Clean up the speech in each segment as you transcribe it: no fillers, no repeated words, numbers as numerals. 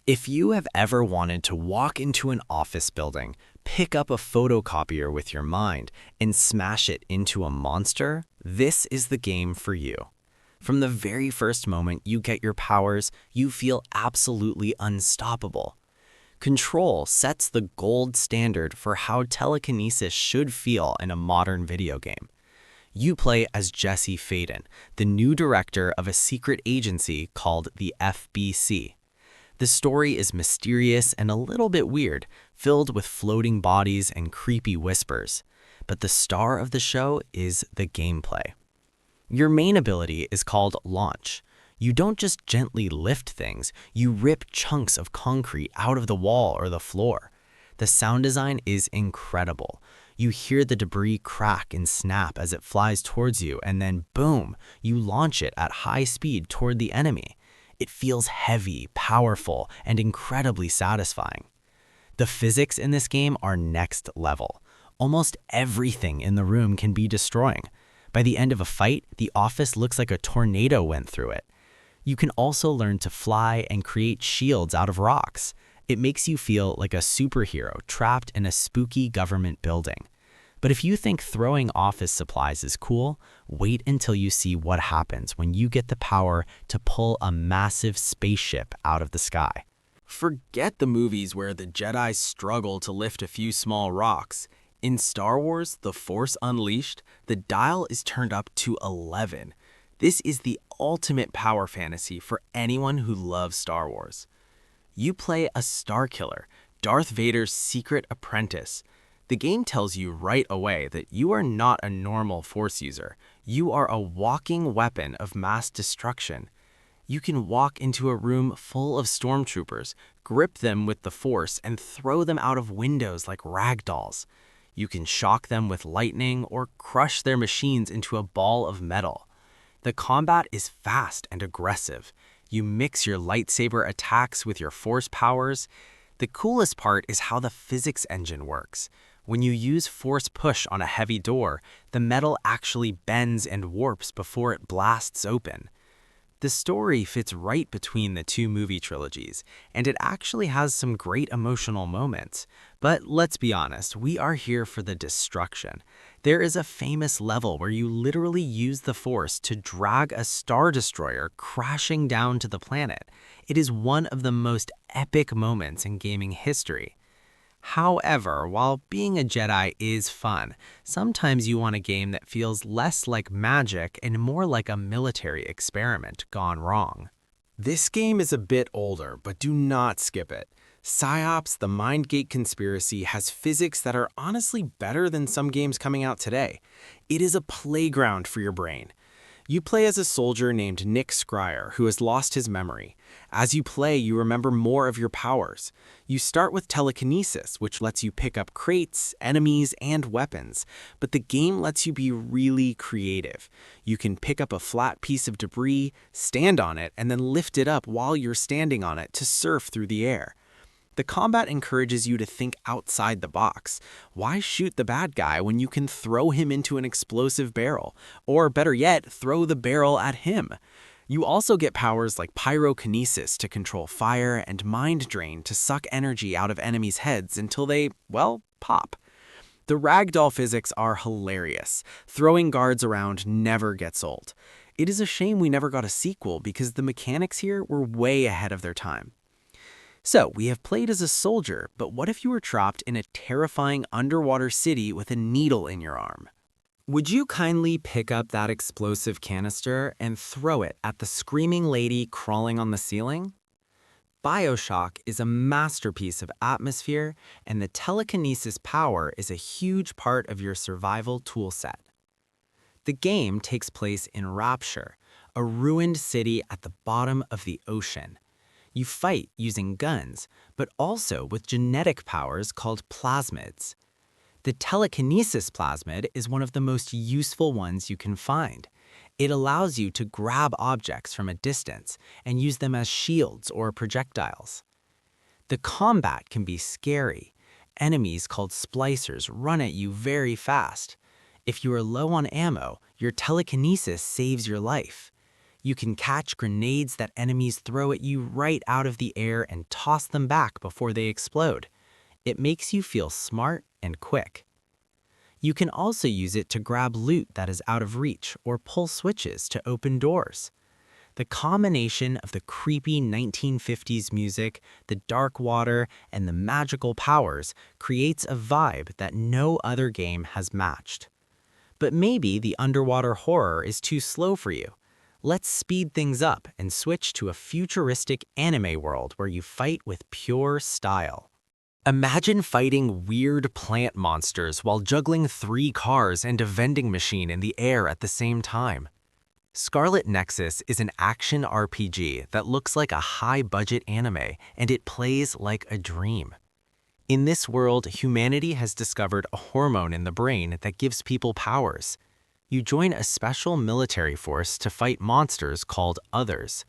If you have ever wanted to walk into an office building, pick up a photocopier with your mind, and smash it into a monster, this is the game for you. From the very first moment you get your powers, you feel absolutely unstoppable. Control sets the gold standard for how telekinesis should feel in a modern video game. You play as Jesse Faden, the new director of a secret agency called the FBC. The story is mysterious and a little bit weird, filled with floating bodies and creepy whispers. But the star of the show is the gameplay. Your main ability is called Launch. You don't just gently lift things, you rip chunks of concrete out of the wall or the floor. The sound design is incredible. You hear the debris crack and snap as it flies towards you, and then boom, you launch it at high speed toward the enemy. It feels heavy, powerful, and incredibly satisfying. The physics in this game are next level. Almost everything in the room can be destroying. By the end of a fight, the office looks like a tornado went through it. You can also learn to fly and create shields out of rocks. It makes you feel like a superhero trapped in a spooky government building. But if you think throwing office supplies is cool, wait until you see what happens when you get the power to pull a massive spaceship out of the sky. Forget the movies where the Jedi struggle to lift a few small rocks. In Star Wars: The Force Unleashed, the dial is turned up to 11. This is the ultimate power fantasy for anyone who loves Star Wars. You play a Starkiller, Darth Vader's secret apprentice. The game tells you right away that you are not a normal Force user. You are a walking weapon of mass destruction. You can walk into a room full of stormtroopers, grip them with the Force, and throw them out of windows like rag dolls. You can shock them with lightning or crush their machines into a ball of metal. The combat is fast and aggressive. You mix your lightsaber attacks with your Force powers. The coolest part is how the physics engine works. When you use Force push on a heavy door, the metal actually bends and warps before it blasts open. The story fits right between the two movie trilogies, and it actually has some great emotional moments. But let's be honest, we are here for the destruction. There is a famous level where you literally use the Force to drag a Star Destroyer crashing down to the planet. It is one of the most epic moments in gaming history. However, while being a Jedi is fun, sometimes you want a game that feels less like magic and more like a military experiment gone wrong. This game is a bit older, but do not skip it. PsyOps: The Mindgate Conspiracy has physics that are honestly better than some games coming out today. It is a playground for your brain. You play as a soldier named Nick Scryer, who has lost his memory. As you play, you remember more of your powers. You start with Telekinesis, which lets you pick up crates, enemies, and weapons. But the game lets you be really creative. You can pick up a flat piece of debris, stand on it, and then lift it up while you're standing on it to surf through the air. The combat encourages you to think outside the box. Why shoot the bad guy when you can throw him into an explosive barrel? Or better yet, throw the barrel at him. You also get powers like pyrokinesis to control fire and mind drain to suck energy out of enemies' heads until they, well, pop. The ragdoll physics are hilarious. Throwing guards around never gets old. It is a shame we never got a sequel because the mechanics here were way ahead of their time. So, we have played as a soldier, but what if you were trapped in a terrifying underwater city with a needle in your arm? Would you kindly pick up that explosive canister and throw it at the screaming lady crawling on the ceiling? BioShock is a masterpiece of atmosphere, and the telekinesis power is a huge part of your survival toolset. The game takes place in Rapture, a ruined city at the bottom of the ocean. You fight using guns, but also with genetic powers called plasmids. The telekinesis plasmid is one of the most useful ones you can find. It allows you to grab objects from a distance and use them as shields or projectiles. The combat can be scary. Enemies called splicers run at you very fast. If you are low on ammo, your telekinesis saves your life. You can catch grenades that enemies throw at you right out of the air and toss them back before they explode. It makes you feel smart and quick. You can also use it to grab loot that is out of reach or pull switches to open doors. The combination of the creepy 1950s music, the dark water, and the magical powers creates a vibe that no other game has matched. But maybe the underwater horror is too slow for you. Let's speed things up and switch to a futuristic anime world where you fight with pure style. Imagine fighting weird plant monsters while juggling 3 cars and a vending machine in the air at the same time. Scarlet Nexus is an action RPG that looks like a high-budget anime, and it plays like a dream. In this world, humanity has discovered a hormone in the brain that gives people powers. You join a special military force to fight monsters called Others.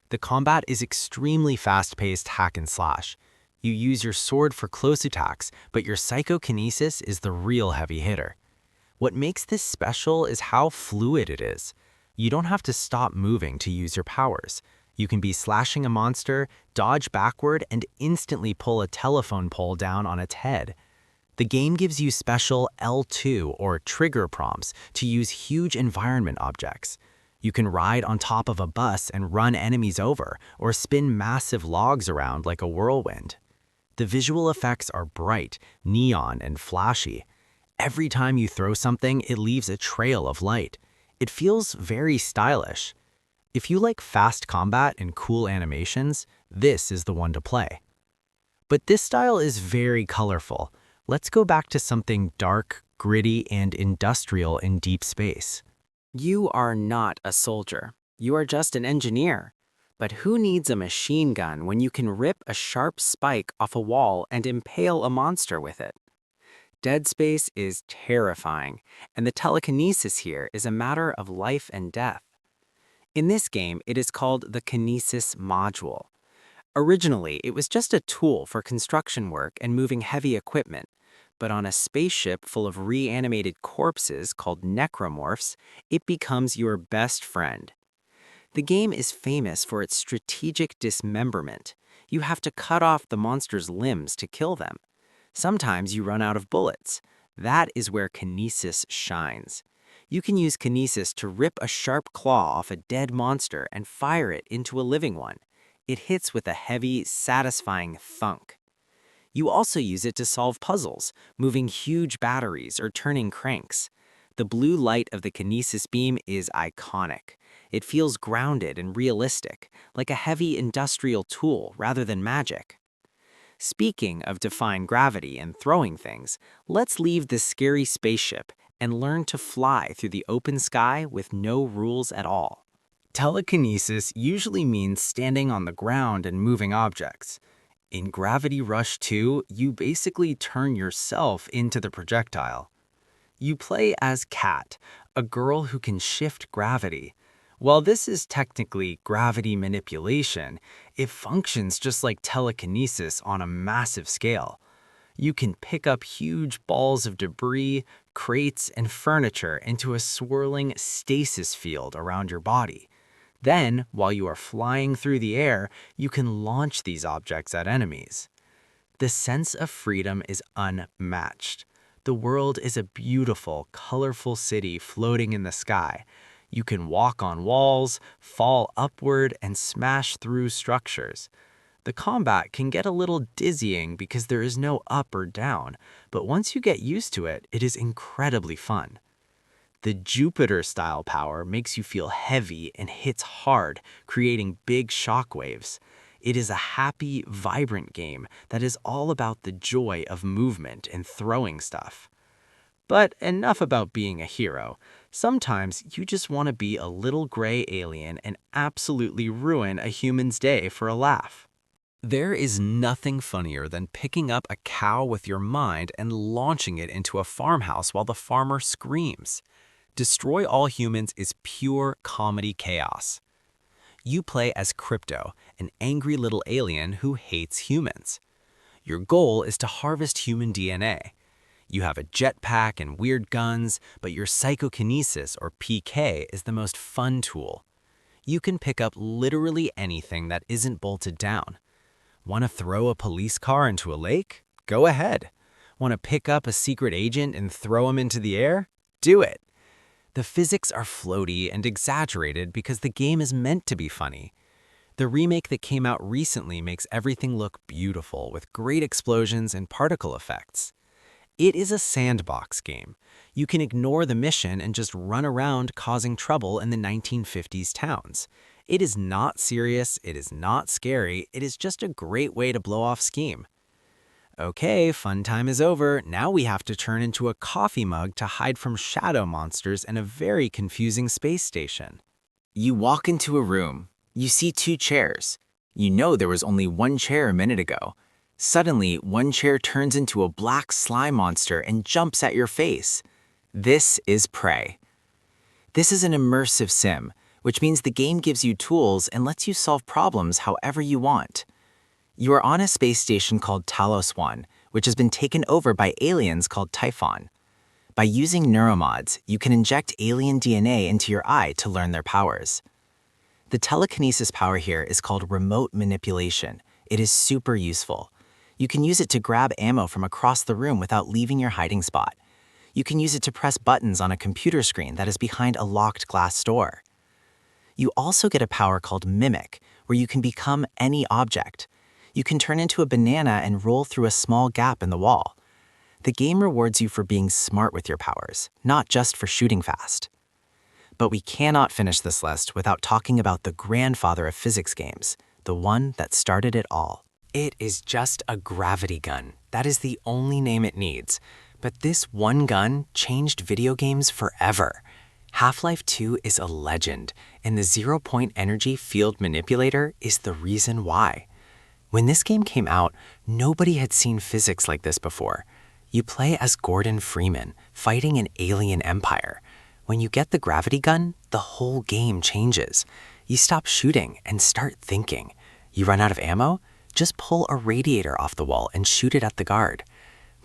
The combat is extremely fast-paced hack and slash. You use your sword for close attacks, but your psychokinesis is the real heavy hitter. What makes this special is how fluid it is. You don't have to stop moving to use your powers. You can be slashing a monster, dodge backward, and instantly pull a telephone pole down on its head. The game gives you special L2 or trigger prompts to use huge environment objects. You can ride on top of a bus and run enemies over, or spin massive logs around like a whirlwind. The visual effects are bright, neon, and flashy. Every time you throw something, it leaves a trail of light. It feels very stylish. If you like fast combat and cool animations, this is the one to play. But this style is very colorful. Let's go back to something dark, gritty, and industrial in deep space. You are not a soldier. You are just an engineer. But who needs a machine gun when you can rip a sharp spike off a wall and impale a monster with it? Dead Space is terrifying, and the telekinesis here is a matter of life and death. In this game, it is called the Kinesis module. Originally, it was just a tool for construction work and moving heavy equipment, but on a spaceship full of reanimated corpses called necromorphs, it becomes your best friend. The game is famous for its strategic dismemberment. You have to cut off the monster's limbs to kill them. Sometimes you run out of bullets. That is where Kinesis shines. You can use Kinesis to rip a sharp claw off a dead monster and fire it into a living one. It hits with a heavy, satisfying thunk. You also use it to solve puzzles, moving huge batteries or turning cranks. The blue light of the Kinesis beam is iconic. It feels grounded and realistic, like a heavy industrial tool rather than magic. Speaking of defying gravity and throwing things, let's leave this scary spaceship and learn to fly through the open sky with no rules at all. Telekinesis usually means standing on the ground and moving objects. In Gravity Rush 2, you basically turn yourself into the projectile. You play as Kat, a girl who can shift gravity. While this is technically gravity manipulation, it functions just like telekinesis on a massive scale. You can pick up huge balls of debris, crates, and furniture into a swirling stasis field around your body. Then, while you are flying through the air, you can launch these objects at enemies. The sense of freedom is unmatched. The world is a beautiful, colorful city floating in the sky. You can walk on walls, fall upward, and smash through structures. The combat can get a little dizzying because there is no up or down, but once you get used to it, it is incredibly fun. The Jupiter-style power makes you feel heavy and hits hard, creating big shockwaves. It is a happy, vibrant game that is all about the joy of movement and throwing stuff. But enough about being a hero. Sometimes you just want to be a little gray alien and absolutely ruin a human's day for a laugh. There is nothing funnier than picking up a cow with your mind and launching it into a farmhouse while the farmer screams. Destroy All Humans is pure comedy chaos. You play as Crypto, an angry little alien who hates humans. Your goal is to harvest human DNA. You have a jetpack and weird guns, but your psychokinesis, or PK, is the most fun tool. You can pick up literally anything that isn't bolted down. Want to throw a police car into a lake? Go ahead. Want to pick up a secret agent and throw him into the air? Do it. The physics are floaty and exaggerated because the game is meant to be funny. The remake that came out recently makes everything look beautiful with great explosions and particle effects. It is a sandbox game. You can ignore the mission and just run around causing trouble in the 1950s towns. It is not serious, it is not scary, it is just a great way to blow off steam. Okay, fun time is over. Now we have to turn into a coffee mug to hide from shadow monsters in a very confusing space station. You walk into a room. You see 2 chairs. You know there was only 1 chair a minute ago. Suddenly, 1 chair turns into a black slime monster and jumps at your face. This is Prey. This is an immersive sim, which means the game gives you tools and lets you solve problems however you want. You are on a space station called Talos 1, which has been taken over by aliens called Typhon. By using neuromods, you can inject alien DNA into your eye to learn their powers. The telekinesis power here is called remote manipulation. It is super useful. You can use it to grab ammo from across the room without leaving your hiding spot. You can use it to press buttons on a computer screen that is behind a locked glass door. You also get a power called Mimic, where you can become any object. You can turn into a banana and roll through a small gap in the wall. The game rewards you for being smart with your powers, not just for shooting fast. But we cannot finish this list without talking about the grandfather of physics games, the one that started it all. It is just a gravity gun. That is the only name it needs. But this one gun changed video games forever. Half-Life 2 is a legend, and the zero-point energy field manipulator is the reason why. When this game came out, nobody had seen physics like this before. You play as Gordon Freeman, fighting an alien empire. When you get the gravity gun, the whole game changes. You stop shooting and start thinking. You run out of ammo? Just pull a radiator off the wall and shoot it at the guard.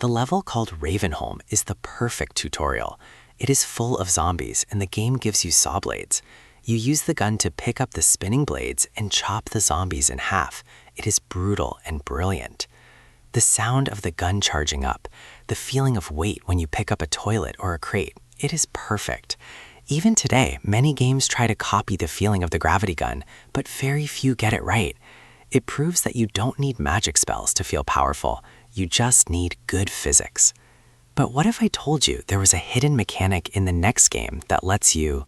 The level called Ravenholm is the perfect tutorial. It is full of zombies, and the game gives you saw blades. You use the gun to pick up the spinning blades and chop the zombies in half. It is brutal and brilliant. The sound of the gun charging up, the feeling of weight when you pick up a toilet or a crate, it is perfect. Even today, many games try to copy the feeling of the gravity gun, but very few get it right. It proves that you don't need magic spells to feel powerful. You just need good physics. But what if I told you there was a hidden mechanic in the next game that lets you